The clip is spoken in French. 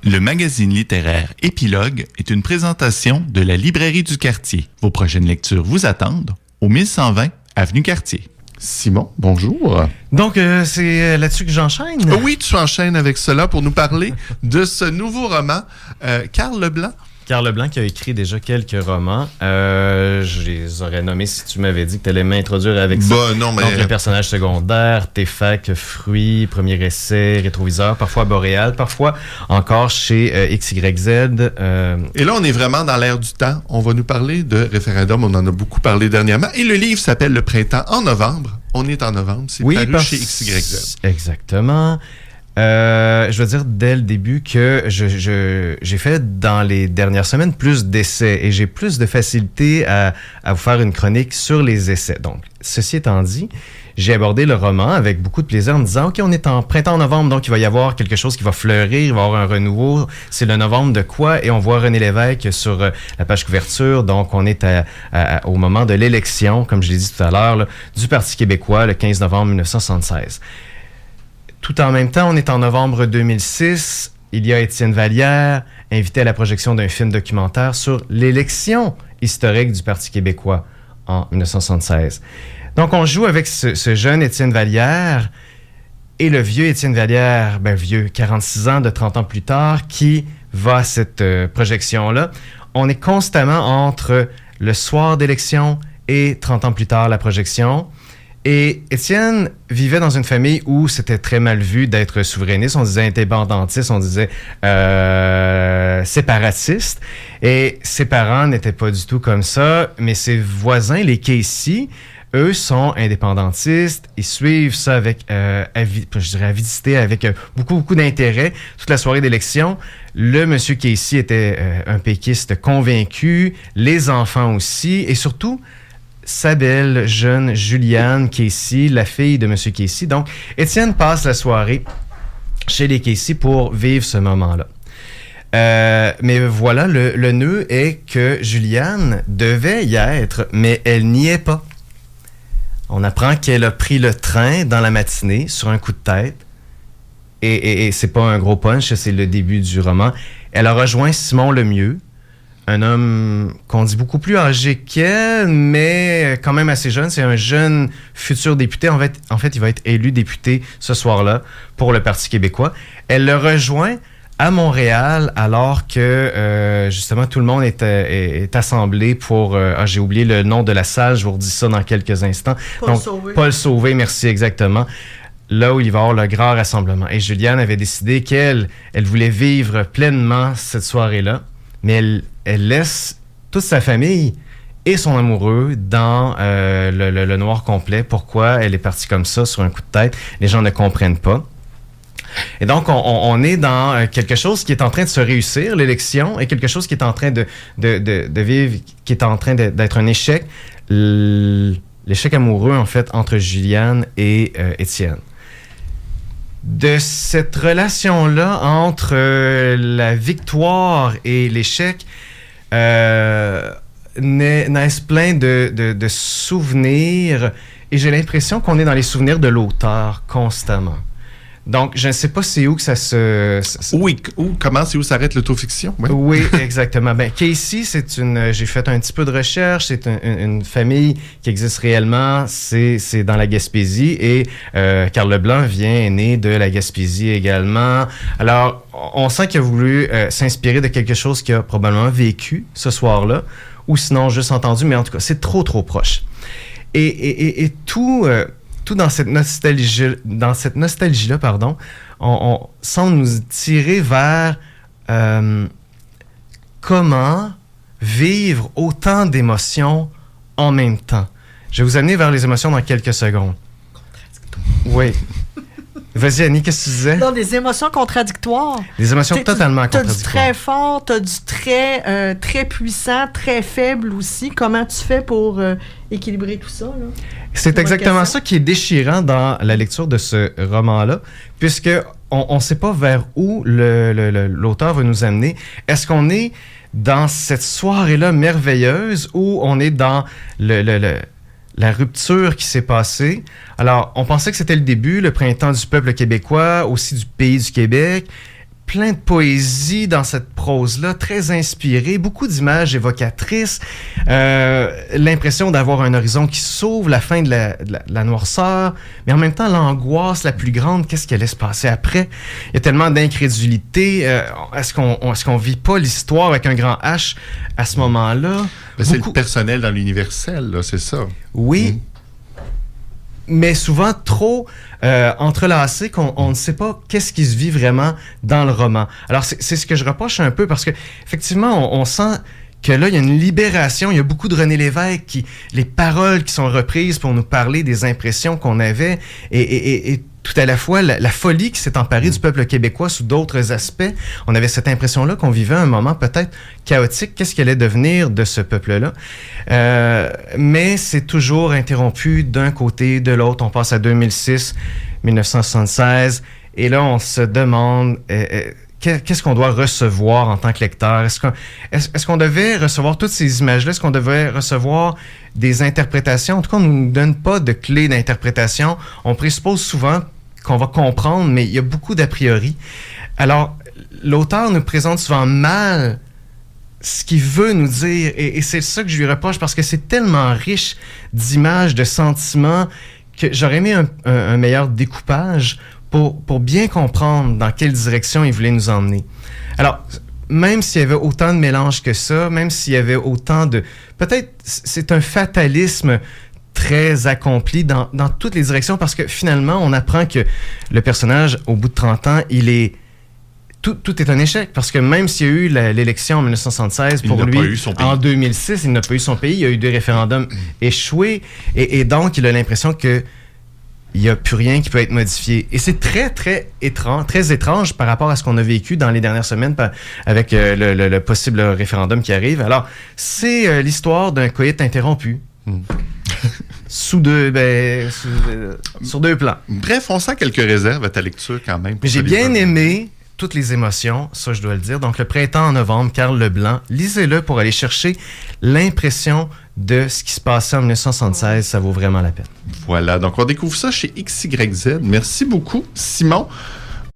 Le magazine littéraire Épilogue est une présentation de la Librairie du Quartier. Vos prochaines lectures vous attendent au 1120 Avenue Cartier. Simon, bonjour. Donc, c'est là-dessus que j'enchaîne? Oui, tu enchaînes avec cela pour nous parler de ce nouveau roman, Karl Leblanc. Karl Leblanc qui a écrit déjà quelques romans. Je les aurais nommés si tu m'avais dit que tu allais m'introduire avec ça. Non, mais... Donc, le personnage secondaire, Téfac, Fruits, Premier essai, Rétroviseur, parfois Boréal, parfois encore chez XYZ. Et là, on est vraiment dans l'air du temps. On va nous parler de référendum. On en a beaucoup parlé dernièrement. Et le livre s'appelle Le Printemps en novembre. On est en novembre. C'est paru chez XYZ. Exactement. Je veux dire dès le début que j'ai fait dans les dernières semaines plus d'essais et j'ai plus de facilité à vous faire une chronique sur les essais. Donc, ceci étant dit, j'ai abordé le roman avec beaucoup de plaisir en me disant « OK, on est en printemps-novembre, donc il va y avoir quelque chose qui va fleurir, il va y avoir un renouveau. C'est le novembre de quoi? » Et on voit René Lévesque sur la page couverture. Donc, on est au moment de l'élection, comme je l'ai dit tout à l'heure, là, du Parti québécois, le 15 novembre 1976. Tout en même temps, on est en novembre 2006. Il y a Étienne Vallière, invité à la projection d'un film documentaire sur l'élection historique du Parti québécois en 1976. Donc, on joue avec ce jeune Étienne Vallière et le vieux Étienne Vallière, vieux, 46 ans, de 30 ans plus tard, qui va à cette projection-là. On est constamment entre le soir d'élection et 30 ans plus tard, la projection. Et Étienne vivait dans une famille où c'était très mal vu d'être souverainiste. On disait indépendantiste, on disait séparatiste. Et ses parents n'étaient pas du tout comme ça. Mais ses voisins, les Casey, eux sont indépendantistes. Ils suivent ça avec, avidité, avec beaucoup d'intérêt. Toute la soirée d'élection, le monsieur Casey était un péquiste convaincu. Les enfants aussi. Et surtout, sa belle jeune Juliane Casey, la fille de M. Casey. Donc, Étienne passe la soirée chez les Casey pour vivre ce moment-là. Mais voilà, le nœud est que Juliane devait y être, mais elle n'y est pas. On apprend qu'elle a pris le train dans la matinée sur un coup de tête. Et c'est pas un gros punch, c'est le début du roman. Elle a rejoint Simon Lemieux, un homme qu'on dit beaucoup plus âgé qu'elle, mais quand même assez jeune. C'est un jeune futur député. En fait, il va être élu député ce soir-là pour le Parti québécois. Elle le rejoint à Montréal alors que, justement, tout le monde est assemblé pour... j'ai oublié le nom de la salle. Je vous redis ça dans quelques instants. Paul Sauvé. Paul Sauvé, merci, exactement. Là où il va y avoir le grand rassemblement. Et Juliane avait décidé qu'elle voulait vivre pleinement cette soirée-là. Mais elle laisse toute sa famille et son amoureux dans le noir complet. Pourquoi elle est partie comme ça sur un coup de tête? Les gens ne comprennent pas. Et donc, on est dans quelque chose qui est en train de se réussir, l'élection, et quelque chose qui est en train de vivre, qui est en train d'être un échec. L'échec amoureux, en fait, entre Juliane et Étienne. De cette relation-là entre la victoire et l'échec, naissent plein de souvenirs, et j'ai l'impression qu'on est dans les souvenirs de l'auteur constamment. Donc, je ne sais pas c'est où que ça se... Oui, c'est où s'arrête l'autofiction? Oui, oui, exactement. Casey, j'ai fait un petit peu de recherche, c'est une famille qui existe réellement, c'est dans la Gaspésie, et Karl Leblanc est né de la Gaspésie également. Alors, on sent qu'il a voulu s'inspirer de quelque chose qu'il a probablement vécu ce soir-là, ou sinon juste entendu, mais en tout cas, c'est trop proche. Et tout dans cette nostalgie-là, on semble nous tirer vers comment vivre autant d'émotions en même temps. Je vais vous amener vers les émotions dans quelques secondes. Oui. Vas-y, Annie, qu'est-ce que tu disais? Non, des émotions contradictoires. Des émotions totalement contradictoires. T'as du très fort, t'as du très puissant, très faible aussi. Comment tu fais pour équilibrer tout ça, là? C'est exactement ça qui est déchirant dans la lecture de ce roman-là, puisque on ne sait pas vers où l'auteur va nous amener. Est-ce qu'on est dans cette soirée-là merveilleuse ou on est dans la rupture qui s'est passée? Alors, on pensait que c'était le début, le printemps du peuple québécois, aussi du pays du Québec. plein de poésie dans cette prose-là, très inspirée, beaucoup d'images évocatrices, l'impression d'avoir un horizon qui s'ouvre, la fin de la noirceur, mais en même temps l'angoisse la plus grande, qu'est-ce qui allait se passer après? Il y a tellement d'incrédulité, est-ce qu'on vit pas l'histoire avec un grand H à ce moment-là? C'est le personnel dans l'universel, là, c'est ça. Oui. Mais souvent trop entrelacé qu'on ne sait pas qu'est-ce qui se vit vraiment dans le roman. Alors, c'est ce que je reproche un peu parce que effectivement, on sent que là, il y a une libération. Il y a beaucoup de René Lévesque, les paroles qui sont reprises pour nous parler des impressions qu'on avait et tout à la fois la folie qui s'est emparée du peuple québécois sous d'autres aspects. On avait cette impression-là qu'on vivait un moment peut-être chaotique. Qu'est-ce qui allait devenir de ce peuple-là? Mais c'est toujours interrompu d'un côté, de l'autre. On passe à 2006, 1976, et là, on se demande... qu'est-ce qu'on doit recevoir en tant que lecteur? Est-ce qu'on devait recevoir toutes ces images-là? Est-ce qu'on devait recevoir des interprétations? En tout cas, on ne nous donne pas de clé d'interprétation. On présuppose souvent qu'on va comprendre, mais il y a beaucoup d'a priori. Alors, l'auteur nous présente souvent mal ce qu'il veut nous dire, et c'est ça que je lui reproche, parce que c'est tellement riche d'images, de sentiments, que j'aurais aimé un meilleur découpage pour bien comprendre dans quelle direction il voulait nous emmener. Alors, même s'il y avait autant de mélange que ça, même s'il y avait autant de... Peut-être c'est un fatalisme très accompli dans toutes les directions, parce que finalement, on apprend que le personnage, au bout de 30 ans, il est... Tout est un échec, parce que même s'il y a eu l'élection en 1976, pour lui, en 2006, il n'a pas eu son pays, il y a eu des référendums échoués, et donc il a l'impression que il n'y a plus rien qui peut être modifié. Et c'est très étrange par rapport à ce qu'on a vécu dans les dernières semaines avec le possible référendum qui arrive. Alors, c'est l'histoire d'un coït interrompu. Sur deux plans. Bref, on sent quelques réserves à ta lecture quand même. Mais j'ai bien aimé toutes les émotions, ça je dois le dire. Donc, Le printemps en novembre, Karl Leblanc. Lisez-le pour aller chercher l'impression de ce qui se passait en 1976. Ça vaut vraiment la peine. Voilà, donc on découvre ça chez XYZ. Merci beaucoup, Simon.